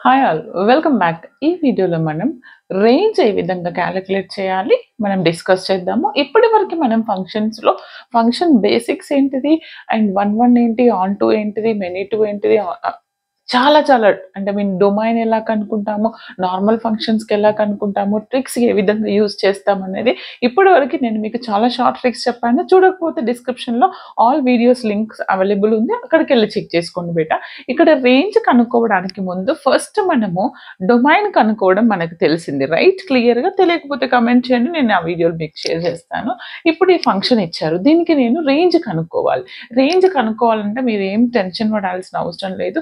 Hi all welcome back. ఈ వీడియోలో మనం రేంజ్ ఏ విధంగా క్యాలిక్యులేట్ చేయాలి మనం డిస్కస్ చేద్దాము. ఇప్పటి వరకు మనం ఫంక్షన్స్లో ఫంక్షన్ బేసిక్స్ ఏంటిది అండ్ వన్ వన్ ఏంటి, ఆన్ టూ ఏంటిది, మెనీ టూ ఏంటిది, చాలా చాలా అంటే మీన్ డొమైన్ ఎలా కనుక్కుంటాము, నార్మల్ ఫంక్షన్స్కి ఎలా కనుక్కుంటాము, ట్రిక్స్ ఏ విధంగా యూజ్ చేస్తామనేది ఇప్పటి వరకు నేను మీకు చాలా షార్ట్ ట్రిక్స్ చెప్పాను. చూడకపోతే డిస్క్రిప్షన్లో ఆల్ వీడియోస్ లింక్స్ అవైలబుల్ ఉంది, అక్కడికి వెళ్ళి చెక్ చేసుకోండి బేటా. ఇక్కడ రేంజ్ కనుక్కోవడానికి ముందు ఫస్ట్ మనము డొమైన్ కనుక్కోవడం మనకు తెలిసింది రైట్. క్లియర్గా తెలియకపోతే కమెంట్ చేయండి, నేను ఆ వీడియోలు మీకు షేర్ చేస్తాను. ఇప్పుడు ఈ ఫంక్షన్ ఇచ్చారు, దీనికి నేను రేంజ్ కనుక్కోవాలి. రేంజ్ కనుక్కోవాలంటే మీరు ఏం టెన్షన్ పడాల్సిన అవసరం లేదు.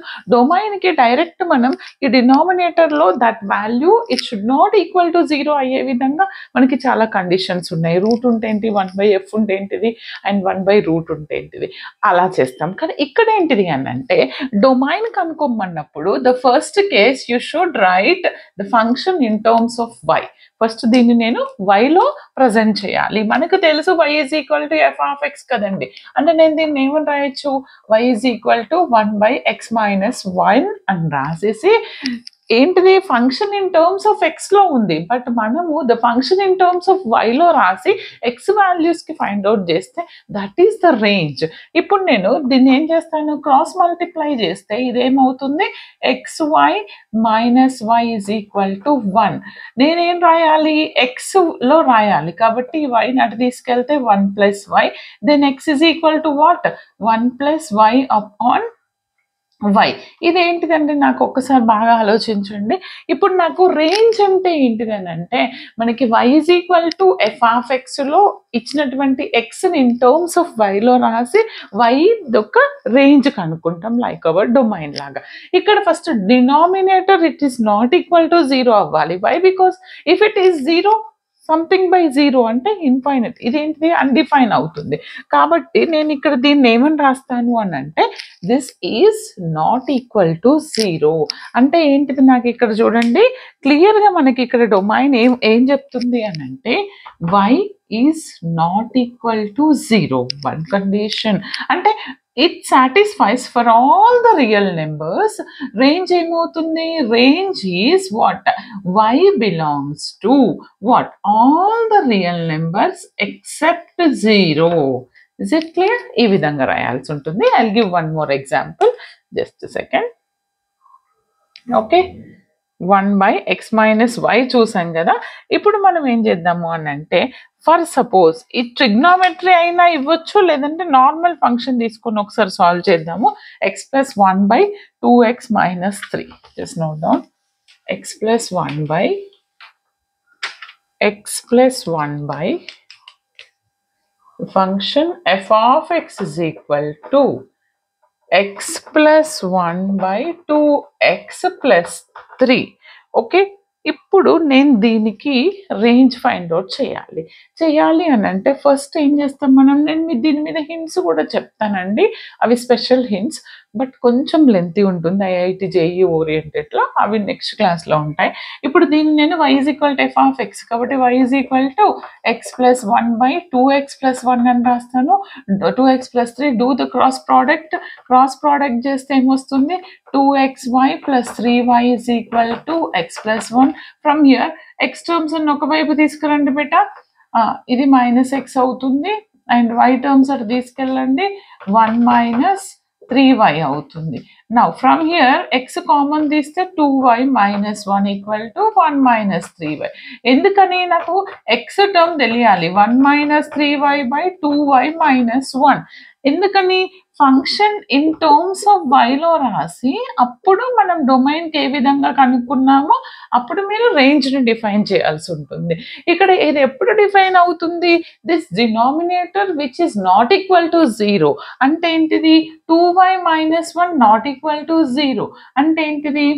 డొమైన్కి డైరెక్ట్ మనం ఈ డినామినేటర్లో that value it should not equal to 0 అయ్యే విధంగా మనకి చాలా కండిషన్స్ ఉన్నాయి. రూట్ ఉంటే ఏంటి, 1/f ఉంటే ఏంటిది, అండ్ 1/√ ఉంటే ఏంటిది, అలా చేస్తాం. కానీ ఇక్కడ ఏంటిది అని అంటే డొమైన్ కనుక్కోమన్నప్పుడు the first case you should write the function in terms of y. First దీన్ని నేను వైలో ప్రజెంట్ చేయాలి. మనకు తెలుసు y is equal to f of x కదండి. అంటే నేను దీన్ని ఏమని రాయొచ్చు, y is equal to 1/x-1 అని రాసేసి ఏంటిది ఫంక్షన్ ఇన్ టర్మ్స్ ఆఫ్ ఎక్స్లో ఉంది, బట్ మనము the function in terms of వైలో రాసి ఎక్స్ వాల్యూస్కి ఫైండ్ అవుట్ చేస్తే దట్ ఈస్ ద రేంజ్. ఇప్పుడు నేను దీన్ని ఏం చేస్తాను, క్రాస్ మల్టిప్లై చేస్తే ఇదేమవుతుంది, xy minus y is equal to 1. నేనేం రాయాలి, ఎక్స్లో రాయాలి కాబట్టి y అటు తీసుకెళ్తే 1+y, then x is equal to what, 1+y upon y. ఇదేంటిదండి, నాకు ఒక్కసారి బాగా ఆలోచించండి. ఇప్పుడు నాకు రేంజ్ అంటే ఏంటిది అని అంటే మనకి y is equal to f of ఎక్స్లో ఇచ్చినటువంటి ఎక్స్ని ఇన్ టర్మ్స్ ఆఫ్ వైలో రాసి y యొక్క రేంజ్ కనుక్కుంటాం లైక్ అవర్ డొమైన్ లాగా. ఇక్కడ first denominator it is not equal to 0 అవ్వాలి. Why, because if it is 0 something by 0 అంటే ఇన్ఫైనట్, ఇదేంటిది అన్డిఫైన్ అవుతుంది. కాబట్టి నేను ఇక్కడ దీన్ని ఏమని రాస్తాను అని అంటే this is not equal to 0 అంటే ఏంటిది, నాకు ఇక్కడ చూడండి క్లియర్గా మనకి ఇక్కడ డొమైన్ ఏం చెప్తుంది అని అంటే y is not equal to 0. One condition అంటే it satisfies for all the real numbers. Range ఏమవుతుంది, range is what, y belongs to what, all the real numbers except 0. Is it clear? ఈ విధంగా రాయాల్సి ఉంటుంది. I'll give one more example, just second. Okay, 1/x-y చూసాం కదా. ఇప్పుడు మనం ఏం చేద్దాము అని అంటే ఫర్ సపోజ్ ఈ ట్రిగ్నోమెట్రీ అయినా ఇవ్వచ్చు, లేదంటే నార్మల్ ఫంక్షన్ తీసుకొని ఒకసారి సాల్వ్ చేద్దాము. x+1/2x-3. Just note down, x+1/, function f of x is equal to x+1/2x+3. Okay, ఇప్పుడు నేను దీనికి రేంజ్ ఫైండ్ అవుట్ చేయాలి అని అంటే ఫస్ట్ ఏం చేస్తాం మనం, నేను దీని మీద హింట్స్ కూడా చెప్తానండి, అవి స్పెషల్ హింట్స్ బట్ కొంచెం లెంతీ ఉంటుంది. ఐఐటి జేఈ ఓరియంటెడ్లో అవి నెక్స్ట్ క్లాస్లో ఉంటాయి. ఇప్పుడు దీన్ని నేను y is equal to f of x కాబట్టి y is equal to x+1/2x+1 అని రాస్తాను. 2x+3 do the cross product చేస్తే ఏమొస్తుంది, 2xy + 3y is equal to x+1. From here x terms అన్ని ఒకవైపు తీసుకురండి బేటా, ఇది -x అవుతుంది అండ్ y టర్మ్స్ అటు తీసుకెళ్ళండి, 1 - 3y అవుతుంది. Now from here x common తీస్తే 2y - 1 ఈక్వల్ టు 1 - 3y. ఎందుకని నాకు x టర్మ్ తెలియాలి, 1 - 3y/2y - 1. ఎందుకని, ఫంక్షన్ ఇన్ టర్మ్స్ ఆఫ్ వైలో రాసి అప్పుడు మనం డొమైన్కి ఏ విధంగా కనుక్కున్నామో అప్పుడు మీరు రేంజ్ని డిఫైన్ చేయాల్సి ఉంటుంది. ఇక్కడ ఇది ఎప్పుడు డిఫైన్ అవుతుంది, this denominator which is not equal to 0 అంటే ఏంటిది, 2y - 1 నాట్ ఈక్వల్ టు 0 అంటే ఏంటిది,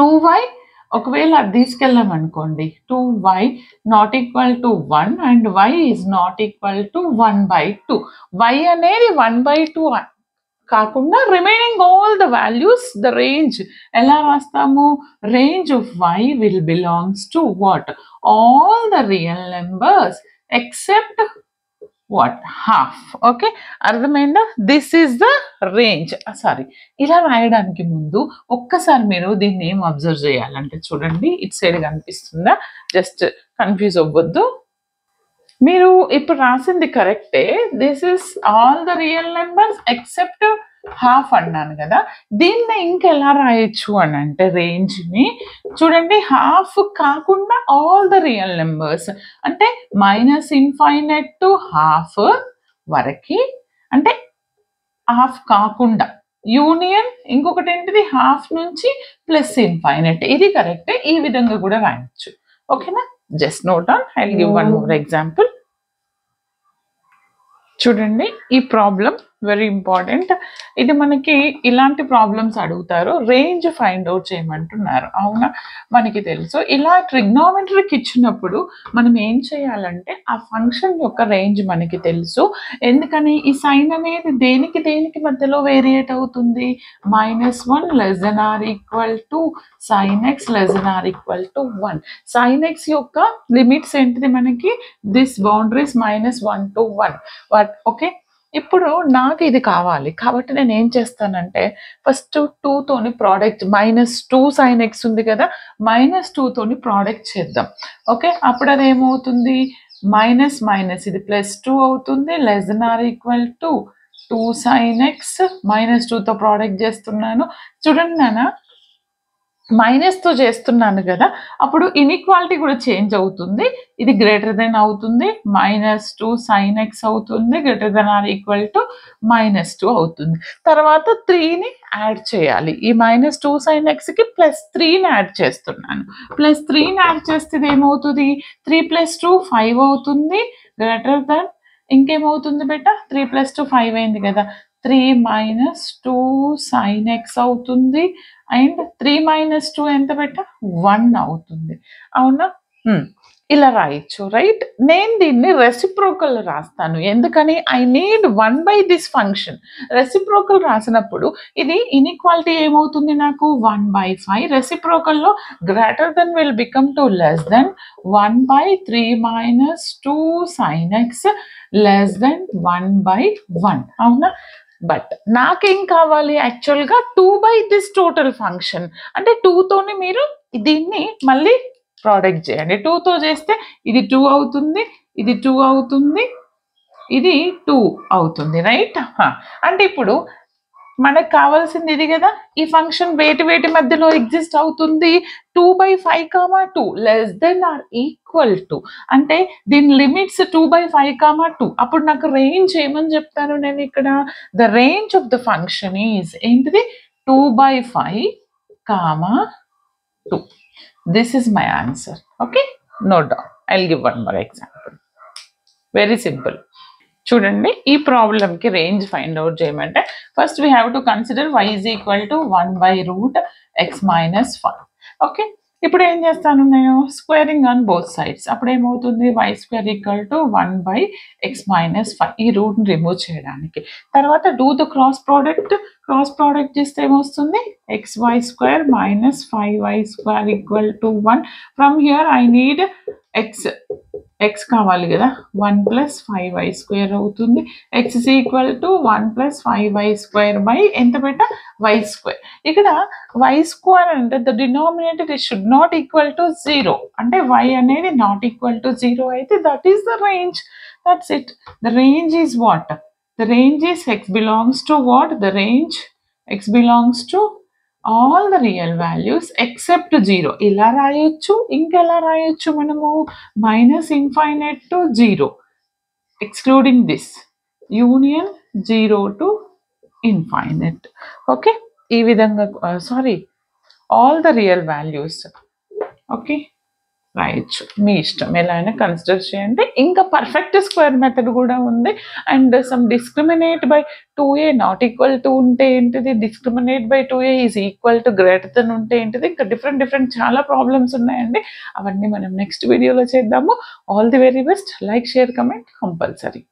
2y ఒకవేళ అది తీసుకెళ్ళాం అనుకోండి, 2y not equal to 1 and y is not equal to 1/2. y అనేది 1/2 కాకుండా remaining all the values the range ఎలా రాస్తాము, range of y will belongs to what, all the real numbers except what half. Okay, అర్థమైందా? This is the range. Sorry, ఇలా రాయడానికి ముందు ఒక్కసారి మీరు దీన్ని ఏం అబ్జర్వ్ చేయాలంటే చూడండి, ఇటు సైడ్ కనిపిస్తుందా? జస్ట్ కన్ఫ్యూజ్ అవ్వద్దు. మీరు ఇప్పుడు రాసింది కరెక్టే. This is all the real numbers except half అన్నాను కదా. దీన్ని ఇంకెలా రాయొచ్చు అని అంటే రేంజ్ని చూడండి, హాఫ్ కాకుండా ఆల్ ద రియల్ నెంబర్స్ అంటే -∞ టు హాఫ్ వరకు, అంటే హాఫ్ కాకుండా యూనియన్ ఇంకొకటి ఏంటిది హాఫ్ నుంచి +∞. ఇది కరెక్టే. ఈ విధంగా కూడా రాయొచ్చు. ఓకేనా? Just note down. I will give one more example. చూడండి, ఈ ప్రాబ్లం వెరీ ఇంపార్టెంట్. ఇది మనకి ఇలాంటి ప్రాబ్లమ్స్ అడుగుతారు, రేంజ్ ఫైండ్ అవుట్ చేయమంటున్నారు. అవునా, మనకి తెలుసు. ఇలా ట్రిగ్నోమెట్రీకి ఇచ్చినప్పుడు మనం ఏం చేయాలంటే ఆ ఫంక్షన్ యొక్క రేంజ్ మనకి తెలుసు. ఎందుకని? ఈ సైన్ అనేది దేనికి దేనికి మధ్యలో వేరియేట్ అవుతుంది? -1 ≤ sin x ≤ 1. sin x యొక్క లిమిట్స్ ఏంటిది మనకి? This boundaries -1 to 1. But okay, ఇప్పుడు నాకు ఇది కావాలి కాబట్టి నేను ఏం చేస్తానంటే ఫస్ట్ 2 తోని ప్రోడక్ట్, -2 sin x ఉంది కదా, -2 తోని ప్రోడక్ట్ చేద్దాం. ఓకే, అప్పుడు అది ఏమవుతుంది? మైనస్ మైనస్ ఇది +2 అవుతుంది, ≤ 2 sin x. -2తో ప్రోడక్ట్ చేస్తున్నాను. చూడండి నాన్న, మైనస్తో చేస్తున్నాను కదా, అప్పుడు ఇన్ఈక్వాలిటీ కూడా చేంజ్ అవుతుంది. ఇది గ్రేటర్ దెన్ అవుతుంది, -2 sin x అవుతుంది, > -2 అవుతుంది. తర్వాత 3ని యాడ్ చేయాలి. ఈ -2 sin xకి +3ని యాడ్ చేస్తున్నాను. +3ని యాడ్ చేస్తే ఇది ఏమవుతుంది? 3 + 2 5 అవుతుంది, గ్రేటర్ దెన్ ఇంకేమవుతుంది బెట? 3 + 2 5 అయింది కదా, 3 - 2 sin x అవుతుంది. అండ్ 3 - 2 ఎంత బెట? 1 అవుతుంది. అవునా? ఇలా రాయొచ్చు, రైట్? నేను దీన్ని రెసిప్రోకల్ రాస్తాను. ఎందుకని? I need 1 this function. Reciprocal రాసినప్పుడు ఇది ఇన్ఈక్వాలిటీ ఏమవుతుంది నాకు? 1/5. రెసిప్రోకల్లో greater than will become to less than 1/3 - 2 sin x <1/1. అవునా? బట్ నాకేం కావాలి? యాక్చువల్గా 2 దిస్ టోటల్ ఫంక్షన్. అంటే 2తోని మీరు దీన్ని మళ్ళీ ప్రోడక్ట్ చేయండి. 2తో చేస్తే ఇది 2 అవుతుంది, ఇది 2 అవుతుంది, ఇది 2 అవుతుంది, రైట్? అంటే ఇప్పుడు మనకు కావాల్సింది ఇది కదా. ఈ ఫంక్షన్ వేటి మధ్యలో ఎగ్జిస్ట్ అవుతుంది? 2/5, 2 < అంటే దీని లిమిట్స్ 2/5, 2. అప్పుడు నాకు రేంజ్ ఏమని చెప్తాను నేను ఇక్కడ? The range of the function is ఏంటిది? 2/5, 2. This is my answer. Okay, note down. I will give one more example. Very simple. చూడండి, ఈ ప్రాబ్లంకి రేంజ్ ఫైండ్ అవుట్ చేయమంటే first we have to consider y = 1/√x - 5. Okay, ఇప్పుడు ఏం చేస్తాను నేను? Squaring on both sides. అప్పుడు ఏమవుతుంది? y² = 1/x - 5. ఈ రూట్ని రిమూవ్ చేయడానికి. తర్వాత do the cross product. Cross product చేస్తే ఏమొస్తుంది? xy² - 5y² = 1. From here I need x కావాలి కదా, 1 + 5y² అవుతుంది. x = 1 + 5y² ఎంత బెట? y². ఇక్కడ y² అంటే the denominator it should not equal to 0. అంటే y అనేది నాట్ ఈక్వల్ టు 0 అయితే that is the range. That's it. The range is what? The range is x belongs to what? The range x belongs to all the real values except 0. ఇలా రాయొచ్చు. ఇంకెలా రాయొచ్చు మనము? -∞ to 0 excluding this, union 0 to infinite. Okay, ఈ విధంగా sorry all the real values. Okay, రాయొచ్చు, మీ ఇష్టం, ఎలా అయినా కన్సిడర్ చేయండి. ఇంకా పర్ఫెక్ట్ స్క్వేర్ మెథడ్ కూడా ఉంది. And some discriminate by 2a not equal to ఉంటే ఏంటిది? Discriminate by 2a is equal to greater than ఉంటే ఏంటిది? ఇంకా డిఫరెంట్ చాలా ప్రాబ్లమ్స్ ఉన్నాయండి. అవన్నీ మనం నెక్స్ట్ వీడియోలో చేద్దాము. All the very best. Like, share, comment compulsory.